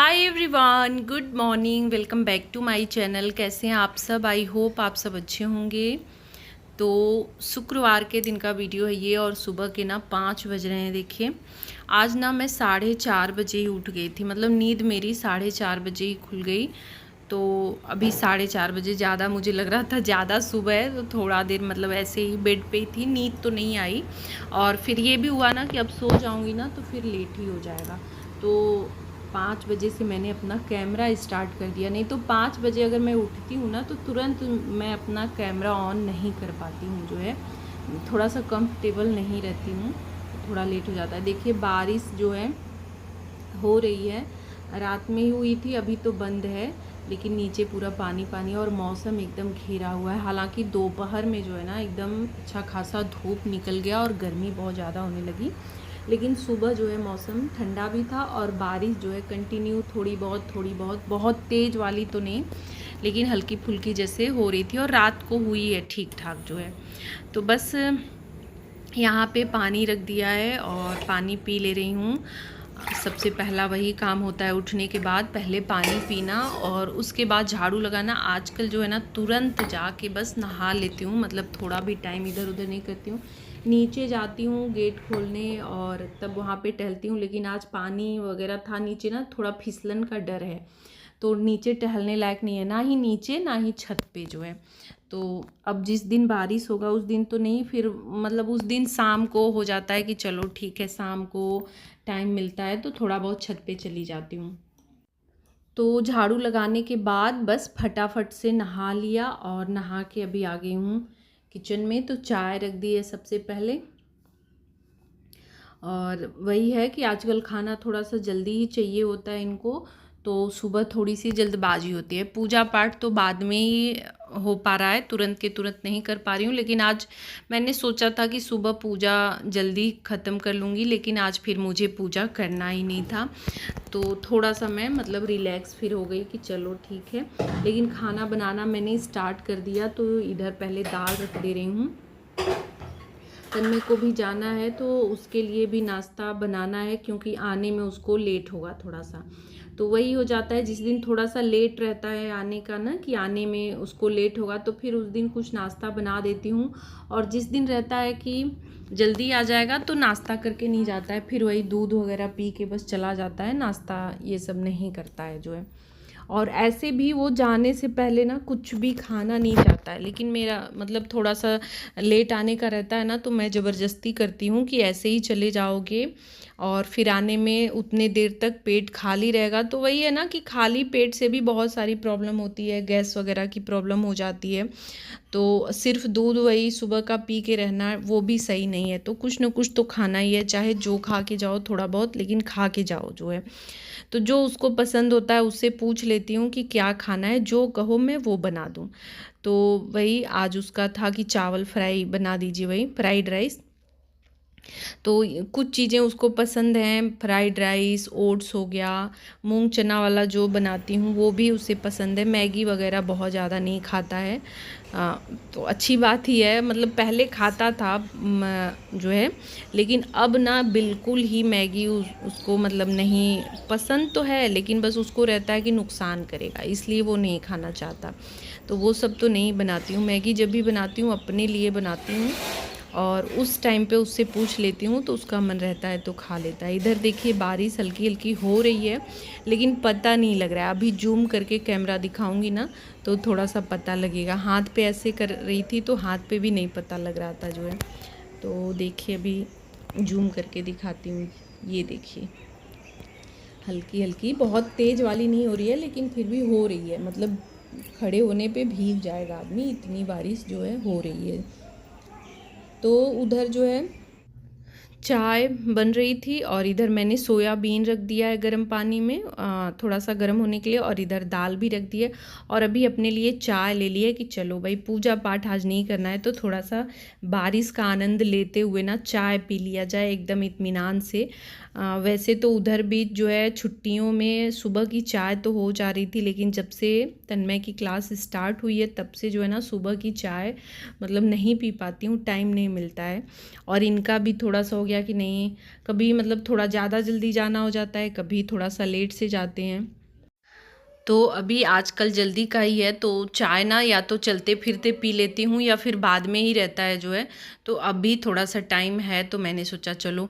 Hi everyone, good morning. Welcome back to my channel. कैसे हैं आप सब? आई होप आप सब अच्छे होंगे। तो शुक्रवार के दिन का वीडियो है ये और सुबह के ना 5 बज रहे हैं। देखिए आज ना मैं 4:30 बजे ही उठ गई थी, मतलब नींद मेरी 4:30 बजे ही खुल गई। तो अभी 4:30 बजे, ज़्यादा मुझे लग रहा था ज़्यादा सुबह है, तो थोड़ा देर मतलब ऐसे ही बेड पे ही थी, नींद तो नहीं आई। और फिर ये भी हुआ ना कि अब सो जाऊंगी ना तो फिर लेट ही हो जाएगा। तो 5 बजे से मैंने अपना कैमरा स्टार्ट कर दिया। नहीं तो 5 बजे अगर मैं उठती हूँ ना तो तुरंत मैं अपना कैमरा ऑन नहीं कर पाती हूँ, जो है थोड़ा सा कंफर्टेबल नहीं रहती हूँ, थोड़ा लेट हो जाता है। देखिए बारिश जो है हो रही है, रात में ही हुई थी, अभी तो बंद है, लेकिन नीचे पूरा पानी पानी और मौसम एकदम घिरा हुआ है। हालांकि दोपहर में जो है ना एकदम अच्छा खासा धूप निकल गया और गर्मी बहुत ज़्यादा होने लगी, लेकिन सुबह जो है मौसम ठंडा भी था और बारिश जो है कंटिन्यू थोड़ी बहुत बहुत तेज़ वाली तो नहीं, लेकिन हल्की फुल्की जैसे हो रही थी और रात को हुई है ठीक ठाक जो है। तो बस यहाँ पे पानी रख दिया है और पानी पी ले रही हूँ। सबसे पहला वही काम होता है उठने के बाद, पहले पानी पीना और उसके बाद झाड़ू लगाना। आजकल जो है ना तुरंत जाके बस नहा लेती हूँ, मतलब थोड़ा भी टाइम इधर उधर नहीं करती हूँ। नीचे जाती हूँ गेट खोलने और तब वहाँ पे टहलती हूँ, लेकिन आज पानी वगैरह था नीचे ना, थोड़ा फिसलन का डर है, तो नीचे टहलने लायक नहीं है, ना ही नीचे ना ही छत पे जो है। तो अब जिस दिन बारिश होगा उस दिन तो नहीं, फिर मतलब उस दिन शाम को हो जाता है कि चलो ठीक है, शाम को टाइम मिलता है तो थोड़ा बहुत छत पे चली जाती हूँ। तो झाड़ू लगाने के बाद बस फटाफट से नहा लिया और नहा के अभी आ गई हूँ किचन में। तो चाय रख दी है सबसे पहले, और वही है कि आजकल खाना थोड़ा सा जल्दी ही चाहिए होता है इनको, तो सुबह थोड़ी सी जल्दबाजी होती है। पूजा पाठ तो बाद में ही हो पा रहा है, तुरंत के तुरंत नहीं कर पा रही हूँ, लेकिन आज मैंने सोचा था कि सुबह पूजा जल्दी ख़त्म कर लूँगी, लेकिन आज फिर मुझे पूजा करना ही नहीं था। तो थोड़ा सा मैं मतलब रिलैक्स फिर हो गई कि चलो ठीक है। लेकिन खाना बनाना मैंने स्टार्ट कर दिया, तो इधर पहले दाल रख दे रही हूँ। तन्मय को भी जाना है तो उसके लिए भी नाश्ता बनाना है, क्योंकि आने में उसको लेट होगा थोड़ा सा। तो वही हो जाता है, जिस दिन थोड़ा सा लेट रहता है आने का ना, कि आने में उसको लेट होगा, तो फिर उस दिन कुछ नाश्ता बना देती हूँ। और जिस दिन रहता है कि जल्दी आ जाएगा तो नाश्ता करके नहीं जाता है, फिर वही दूध वगैरह पी के बस चला जाता है, नाश्ता ये सब नहीं करता है जो है। और ऐसे भी वो जाने से पहले ना कुछ भी खाना नहीं चाहता है, लेकिन मेरा मतलब थोड़ा सा लेट आने का रहता है ना, तो मैं ज़बरदस्ती करती हूँ कि ऐसे ही चले जाओगे और फिर आने में उतने देर तक पेट खाली रहेगा। तो वही है ना कि खाली पेट से भी बहुत सारी प्रॉब्लम होती है, गैस वगैरह की प्रॉब्लम हो जाती है। तो सिर्फ दूध वही सुबह का पी के रहना वो भी सही नहीं है, तो कुछ ना कुछ तो खाना ही है, चाहे जो खा के जाओ थोड़ा बहुत, लेकिन खा के जाओ जो है। तो जो उसको पसंद होता है उससे पूछ लेती हूँ कि क्या खाना है, जो कहो मैं वो बना दूँ। तो वही आज उसका था कि चावल फ्राई बना दीजिए, वही फ्राइड राइस। तो कुछ चीज़ें उसको पसंद हैं, फ्राइड राइस, ओट्स हो गया, मूंग चना वाला जो बनाती हूँ वो भी उसे पसंद है। मैगी वगैरह बहुत ज़्यादा नहीं खाता है। तो अच्छी बात ही है, मतलब पहले खाता था जो है, लेकिन अब ना बिल्कुल ही मैगी उसको मतलब नहीं पसंद तो है, लेकिन बस उसको रहता है कि नुकसान करेगा, इसलिए वो नहीं खाना चाहता। तो वो सब तो नहीं बनाती हूँ। मैगी जब भी बनाती हूँ अपने लिए बनाती हूँ, और उस टाइम पे उससे पूछ लेती हूँ तो उसका मन रहता है तो खा लेता है। इधर देखिए बारिश हल्की हल्की हो रही है, लेकिन पता नहीं लग रहा है। अभी जूम करके कैमरा दिखाऊंगी ना तो थोड़ा सा पता लगेगा। हाथ पे ऐसे कर रही थी तो हाथ पे भी नहीं पता लग रहा था जो है। तो देखिए अभी जूम करके दिखाती हूँ, ये देखिए हल्की हल्की, बहुत तेज़ वाली नहीं हो रही है, लेकिन फिर भी हो रही है, मतलब खड़े होने पे भीग जाएगा आदमी, इतनी बारिश जो है हो रही है। तो उधर जो है चाय बन रही थी और इधर मैंने सोयाबीन रख दिया है गर्म पानी में, थोड़ा सा गर्म होने के लिए, और इधर दाल भी रख दी है। और अभी अपने लिए चाय ले लिया कि चलो भाई पूजा पाठ आज नहीं करना है, तो थोड़ा सा बारिश का आनंद लेते हुए ना चाय पी लिया जाए एकदम इत्मीनान से। वैसे तो उधर भी जो है छुट्टियों में सुबह की चाय तो हो जा रही थी, लेकिन जब से तन्मय की क्लास स्टार्ट हुई है तब से जो है ना सुबह की चाय मतलब नहीं पी पाती हूँ, टाइम नहीं मिलता है। और इनका भी थोड़ा सा हो गया कि नहीं, कभी मतलब थोड़ा ज़्यादा जल्दी जाना हो जाता है, कभी थोड़ा सा लेट से जाते हैं। तो अभी आजकल जल्दी का ही है, तो चाय ना या तो चलते फिरते पी लेती हूँ या फिर बाद में ही रहता है जो है। तो अभी थोड़ा सा टाइम है तो मैंने सोचा चलो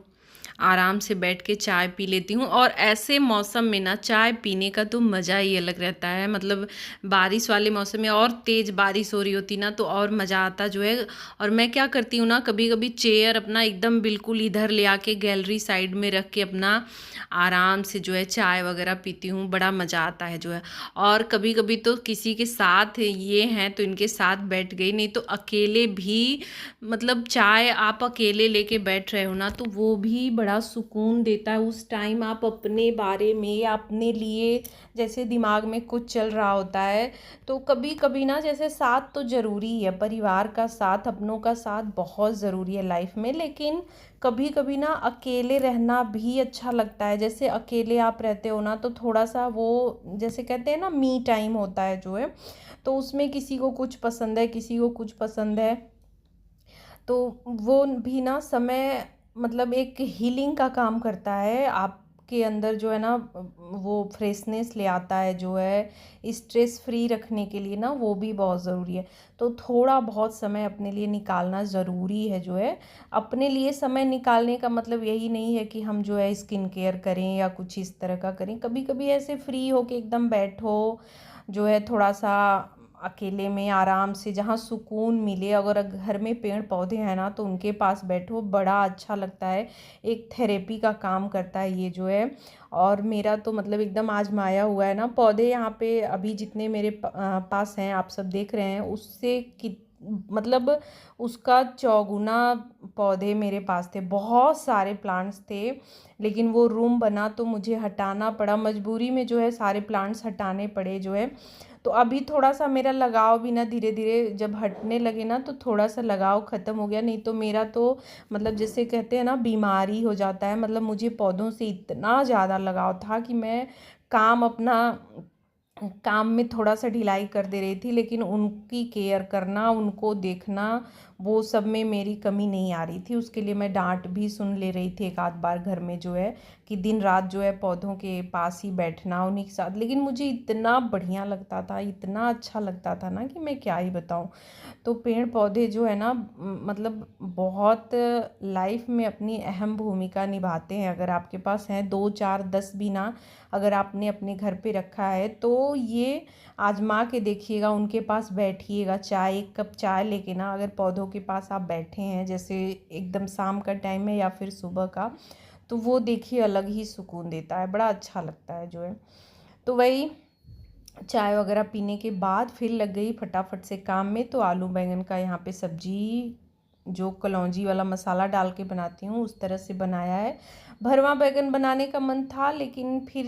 आराम से बैठ के चाय पी लेती हूँ। और ऐसे मौसम में ना चाय पीने का तो मज़ा ही अलग रहता है। मतलब बारिश वाले मौसम में और तेज़ बारिश हो रही होती ना तो और मज़ा आता जो है। और मैं क्या करती हूँ ना, कभी कभी चेयर अपना एकदम बिल्कुल इधर ले आके गैलरी साइड में रख के अपना आराम से जो है चाय वगैरह पीती हूँ, बड़ा मज़ा आता है जो है। और कभी कभी तो किसी के साथ ये हैं तो इनके साथ बैठ गई, नहीं तो अकेले भी मतलब चाय आप अकेले लेके बैठ रहे हो ना तो वो भी बड़ा सुकून देता है। उस टाइम आप अपने बारे में या अपने लिए जैसे दिमाग में कुछ चल रहा होता है, तो कभी कभी ना जैसे साथ तो ज़रूरी है, परिवार का साथ, अपनों का साथ बहुत ज़रूरी है लाइफ में, लेकिन कभी कभी ना अकेले रहना भी अच्छा लगता है। जैसे अकेले आप रहते हो ना तो थोड़ा सा वो जैसे कहते हैं ना मी टाइम होता है जो है, तो उसमें किसी को कुछ पसंद है, किसी को कुछ पसंद है, तो वो भी ना समय मतलब एक हीलिंग का काम करता है आपके अंदर जो है ना, वो फ्रेशनेस ले आता है जो है, स्ट्रेस फ्री रखने के लिए ना वो भी बहुत ज़रूरी है। तो थोड़ा बहुत समय अपने लिए निकालना ज़रूरी है जो है। अपने लिए समय निकालने का मतलब यही नहीं है कि हम जो है स्किन केयर करें या कुछ इस तरह का करें। कभी कभी ऐसे फ्री हो के एकदम बैठो जो है, थोड़ा सा अकेले में आराम से जहाँ सुकून मिले। अगर घर में पेड़ पौधे हैं ना तो उनके पास बैठो, बड़ा अच्छा लगता है। एक थेरेपी का काम करता है ये जो है। और मेरा तो मतलब एकदम आजमाया हुआ है ना, पौधे यहाँ पे अभी जितने मेरे पास हैं आप सब देख रहे हैं, उससे कि मतलब उसका चौगुना पौधे मेरे पास थे, बहुत सारे प्लांट्स थे। लेकिन वो रूम बना तो मुझे हटाना पड़ा, मजबूरी में जो है सारे प्लांट्स हटाने पड़े जो है। तो अभी थोड़ा सा मेरा लगाव भी ना धीरे धीरे जब हटने लगे ना तो थोड़ा सा लगाव ख़त्म हो गया। नहीं तो मेरा तो मतलब जैसे कहते हैं ना बीमारी हो जाता है। मतलब मुझे पौधों से इतना ज़्यादा लगाव था कि मैं काम अपना काम में थोड़ा सा ढिलाई कर दे रही थी, लेकिन उनकी केयर करना, उनको देखना, वो सब में मेरी कमी नहीं आ रही थी। उसके लिए मैं डांट भी सुन ले रही थी एक आध बार घर में जो है, कि दिन रात जो है पौधों के पास ही बैठना उन्हीं के साथ। लेकिन मुझे इतना बढ़िया लगता था, इतना अच्छा लगता था ना कि मैं क्या ही बताऊँ। तो पेड़ पौधे जो है ना मतलब बहुत लाइफ में अपनी अहम भूमिका निभाते हैं। अगर आपके पास हैं 2 4 10 भी ना, अगर आपने अपने घर पे रखा है तो ये आजमा के देखिएगा, उनके पास बैठिएगा, चाय एक कप चाय लेके ना अगर पौधों के पास आप बैठे हैं, जैसे एकदम शाम का टाइम है या फिर सुबह का, तो वो देखिए अलग ही सुकून देता है, बड़ा अच्छा लगता है जो है। तो वही चाय वगैरह पीने के बाद फिर लग गई फटाफट से काम में। तो आलू बैंगन का यहाँ पे सब्जी जो कलौंजी वाला मसाला डाल के बनाती हूँ उस तरह से बनाया है। भरवा बैंगन बनाने का मन था, लेकिन फिर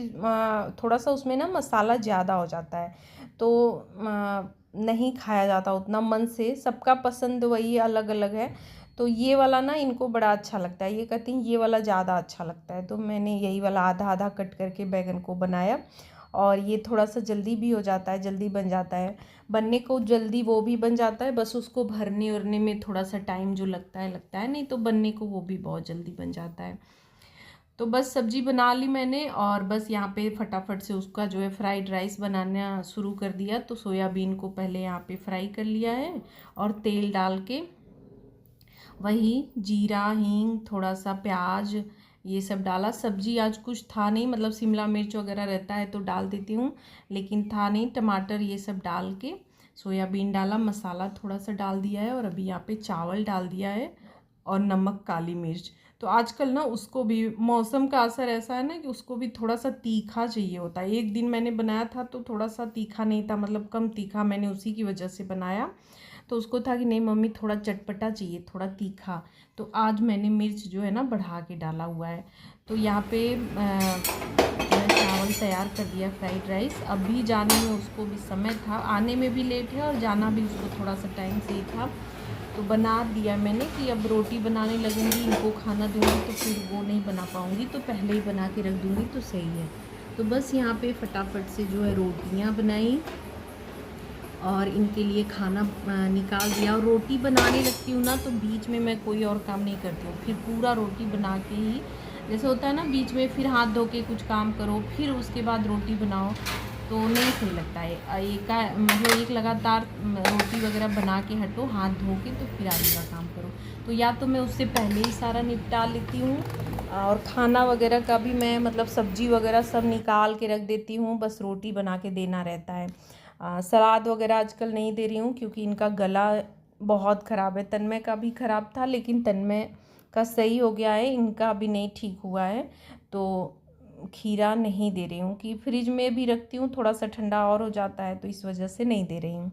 थोड़ा सा उसमें ना मसाला ज़्यादा हो जाता है, तो नहीं खाया जाता उतना मन से। सबका पसंद वही अलग अलग है। तो ये वाला ना इनको बड़ा अच्छा लगता है, ये कहती हैं ये वाला ज़्यादा अच्छा लगता है, तो मैंने यही वाला आधा आधा कट करके बैंगन को बनाया। और ये थोड़ा सा जल्दी भी हो जाता है, जल्दी बन जाता है, बनने को जल्दी वो भी बन जाता है, बस उसको भरने उरने में थोड़ा सा टाइम जो लगता है, नहीं तो बनने को वो भी बहुत जल्दी बन जाता है। तो बस सब्जी बना ली मैंने और बस यहाँ पे फटाफट से उसका जो है फ्राइड राइस बनाना शुरू कर दिया। तो सोयाबीन को पहले यहाँ पे फ्राई कर लिया है और तेल डाल के वही जीरा हींग थोड़ा सा प्याज ये सब डाला। सब्जी आज कुछ था नहीं, मतलब शिमला मिर्च वगैरह रहता है तो डाल देती हूँ, लेकिन था नहीं, टमाटर ये सब डाल के सोयाबीन डाला, मसाला थोड़ा सा डाल दिया है और अभी यहाँ पे चावल डाल दिया है और नमक काली मिर्च। तो आजकल ना उसको भी मौसम का असर ऐसा है ना कि उसको भी थोड़ा सा तीखा चाहिए होता है। एक दिन मैंने बनाया था तो थोड़ा सा तीखा नहीं था, मतलब कम तीखा, मैंने उसी की वजह से बनाया। तो उसको था कि नहीं मम्मी थोड़ा चटपटा चाहिए, थोड़ा तीखा, तो आज मैंने मिर्च जो है ना बढ़ा के डाला हुआ है। तो यहाँ पे मैंने चावल तैयार कर दिया फ्राइड राइस। अभी जाने में उसको भी समय था, आने में भी लेट है और जाना भी उसको थोड़ा सा टाइम से ही था। तो बना दिया मैंने कि अब रोटी बनाने लगूंगी, इनको खाना दूंगी तो फिर वो नहीं बना पाऊंगी, तो पहले ही बना के रख दूंगी तो सही है। तो बस यहाँ पे फटाफट से जो है रोटियाँ बनाई और इनके लिए खाना निकाल दिया। और रोटी बनाने लगती हूँ ना तो बीच में मैं कोई और काम नहीं करती हूँ, फिर पूरा रोटी बना के ही, जैसे होता है ना बीच में फिर हाथ धो के कुछ काम करो फिर उसके बाद रोटी बनाओ, तो नहीं सही लगता है। मतलब एक लगातार रोटी वगैरह बना के हटो हाथ धो के, तो फिर आगे का काम करो। तो या तो मैं उससे पहले ही सारा निपटा लेती हूँ, और खाना वगैरह का भी मैं मतलब सब्जी वगैरह सब निकाल के रख देती हूँ, बस रोटी बना के देना रहता है। सलाद वगैरह आजकल नहीं दे रही हूँ क्योंकि इनका गला बहुत ख़राब है। तन्मय का भी ख़राब था, लेकिन तन्मय का सही हो गया है, इनका अभी नहीं ठीक हुआ है। तो खीरा नहीं दे रही हूँ कि फ्रिज में भी रखती हूँ, थोड़ा सा ठंडा और हो जाता है, तो इस वजह से नहीं दे रही हूँ।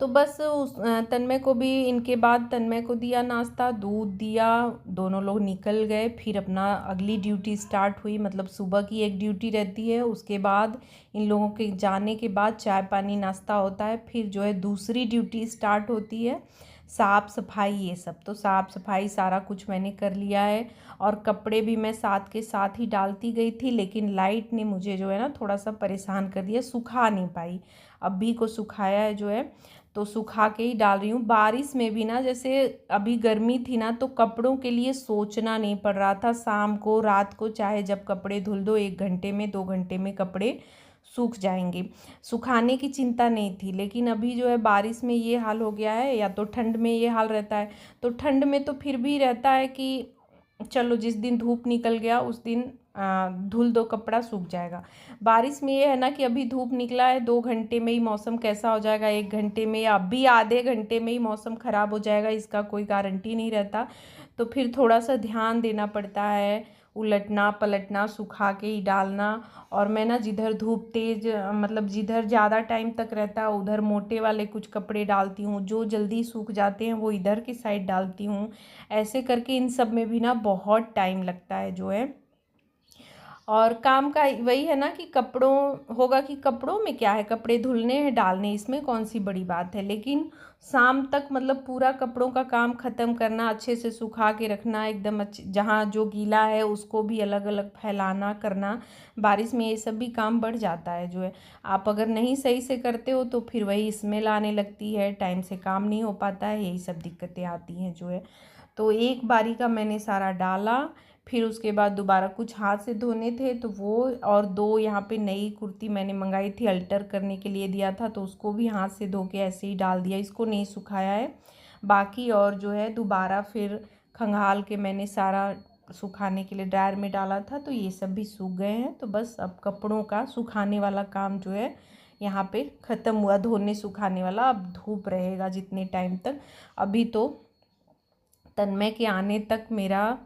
तो बस उस तन्मय को भी, इनके बाद तन्मय को दिया नाश्ता, दूध दिया, दोनों लोग निकल गए। फिर अपना अगली ड्यूटी स्टार्ट हुई, मतलब सुबह की एक ड्यूटी रहती है, उसके बाद इन लोगों के जाने के बाद चाय पानी नाश्ता होता है। फिर जो है दूसरी ड्यूटी स्टार्ट होती है, साफ़ सफाई ये सब। तो साफ़ सफाई सारा कुछ मैंने कर लिया है, और कपड़े भी मैं साथ के साथ ही डालती गई थी, लेकिन लाइट ने मुझे जो है ना थोड़ा सा परेशान कर दिया, सुखा नहीं पाई। अभी को सुखाया है जो है, तो सुखा के ही डाल रही हूँ। बारिश में भी ना, जैसे अभी गर्मी थी ना, तो कपड़ों के लिए सोचना नहीं पड़ रहा था। शाम को रात को चाहे जब कपड़े धुल दो, 1 घंटे में 2 घंटे में कपड़े सूख जाएंगे, सुखाने की चिंता नहीं थी। लेकिन अभी जो है बारिश में ये हाल हो गया है, या तो ठंड में ये हाल रहता है। तो ठंड में तो फिर भी रहता है कि चलो जिस दिन धूप निकल गया उस दिन धुल दो, कपड़ा सूख जाएगा। बारिश में ये है ना कि अभी धूप निकला है, 2 घंटे में ही मौसम कैसा हो जाएगा, 1 घंटे में, या अभी आधे घंटे में ही मौसम ख़राब हो जाएगा, इसका कोई गारंटी नहीं रहता। तो फिर थोड़ा सा ध्यान देना पड़ता है, उलटना पलटना, सुखा के ही डालना। और मैं ना जिधर धूप तेज़, मतलब जिधर ज़्यादा टाइम तक रहता है उधर मोटे वाले कुछ कपड़े डालती हूँ, जो जल्दी सूख जाते हैं वो इधर की साइड डालती हूँ। ऐसे करके इन सब में भी ना बहुत टाइम लगता है जो है। और काम का वही है ना कि कपड़ों होगा कि कपड़ों में क्या है, कपड़े धुलने हैं डालने, इसमें कौन सी बड़ी बात है। लेकिन शाम तक मतलब पूरा कपड़ों का काम ख़त्म करना, अच्छे से सुखा के रखना एकदम अच्छे, जहाँ जो गीला है उसको भी अलग अलग फैलाना करना, बारिश में ये सब भी काम बढ़ जाता है जो है। आप अगर नहीं सही से करते हो तो फिर वही स्मेल आने लगती है, टाइम से काम नहीं हो पाता है, यही सब दिक्कतें आती हैं जो है। तो एक बारी का मैंने सारा डाला, फिर उसके बाद दोबारा कुछ हाथ से धोने थे तो वो, और 2 यहाँ पे नई कुर्ती मैंने मंगाई थी, अल्टर करने के लिए दिया था, तो उसको भी हाथ से धो के ऐसे ही डाल दिया, इसको नहीं सुखाया है बाकी। और जो है दोबारा फिर खंगाल के मैंने सारा सुखाने के लिए ड्रायर में डाला था, तो ये सब भी सूख गए हैं। तो बस अब कपड़ों का सुखाने वाला काम जो है यहाँ पे ख़त्म हुआ, धोने सुखाने वाला। अब धूप रहेगा जितने टाइम तक, अभी तो तन्मय के आने तक मेरा,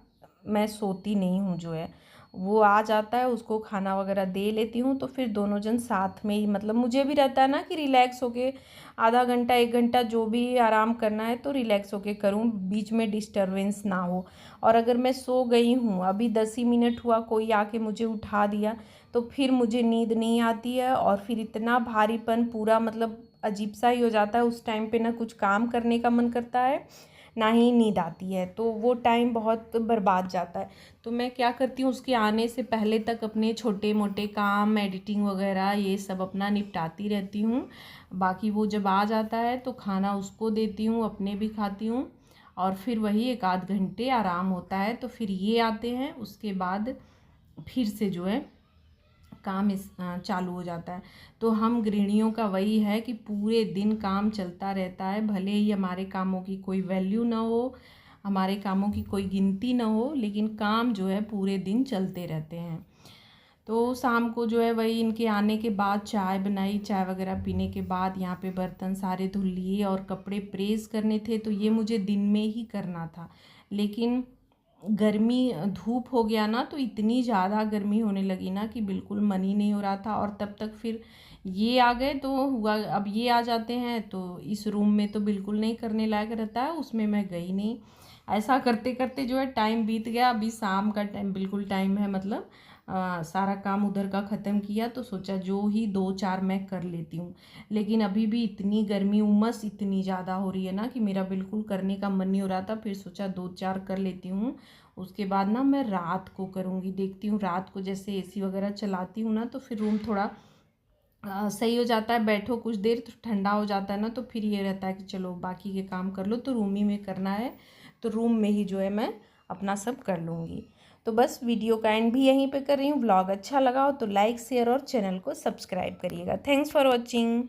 मैं सोती नहीं हूँ जो है। वो आ जाता है, उसको खाना वगैरह दे लेती हूँ, तो फिर दोनों जन साथ में ही, मतलब मुझे भी रहता है ना कि रिलैक्स होके आधा घंटा 1 घंटा जो भी आराम करना है तो रिलैक्स होके करूँ, बीच में डिस्टरबेंस ना हो। और अगर मैं सो गई हूँ, अभी 10 ही मिनट हुआ, कोई आके मुझे उठा दिया, तो फिर मुझे नींद नहीं आती है, और फिर इतना भारीपन पूरा, मतलब अजीब सा ही हो जाता है उस टाइम पे, ना कुछ काम करने का मन करता है ना ही नींद आती है, तो वो टाइम बहुत बर्बाद जाता है। तो मैं क्या करती हूँ, उसके आने से पहले तक अपने छोटे मोटे काम, एडिटिंग वगैरह ये सब अपना निपटाती रहती हूँ। बाकी वो जब आ जाता है तो खाना उसको देती हूँ, अपने भी खाती हूँ, और फिर वही 1 आध घंटे आराम होता है। तो फिर ये आते हैं, उसके बाद फिर से जो है काम चालू हो जाता है। तो हम गृहिणियों का वही है कि पूरे दिन काम चलता रहता है, भले ही हमारे कामों की कोई वैल्यू ना हो, हमारे कामों की कोई गिनती ना हो, लेकिन काम जो है पूरे दिन चलते रहते हैं। तो शाम को जो है वही इनके आने के बाद चाय बनाई, चाय वगैरह पीने के बाद यहाँ पे बर्तन सारे धुल लिए, और कपड़े प्रेस करने थे तो ये मुझे दिन में ही करना था। लेकिन गर्मी, धूप हो गया ना, तो इतनी ज़्यादा गर्मी होने लगी ना कि बिल्कुल मन ही नहीं हो रहा था। और तब तक फिर ये आ गए, तो हुआ अब ये आ जाते हैं, तो इस रूम में तो बिल्कुल नहीं करने लायक रहता है, उसमें मैं गई नहीं। ऐसा करते करते जो है टाइम बीत गया। अभी शाम का टाइम बिल्कुल टाइम है, मतलब सारा काम उधर का ख़त्म किया, तो सोचा जो ही 2 4 मैं कर लेती हूँ। लेकिन अभी भी इतनी गर्मी, उमस इतनी ज़्यादा हो रही है ना कि मेरा बिल्कुल करने का मन नहीं हो रहा था। फिर सोचा 2 4 कर लेती हूँ, उसके बाद ना मैं रात को करूँगी। देखती हूँ रात को जैसे एसी वगैरह चलाती हूँ ना, तो फिर रूम थोड़ा सही हो जाता है, बैठो कुछ देर तो ठंडा हो जाता है ना, तो फिर ये रहता है कि चलो बाकी के काम कर लो, तो रूम ही में करना है तो रूम में ही जो है मैं अपना सब कर लूँगी। तो बस वीडियो का एंड भी यहीं पे कर रही हूँ। ब्लॉग अच्छा लगा हो तो लाइक शेयर और चैनल को सब्सक्राइब करिएगा। Thanks for watching.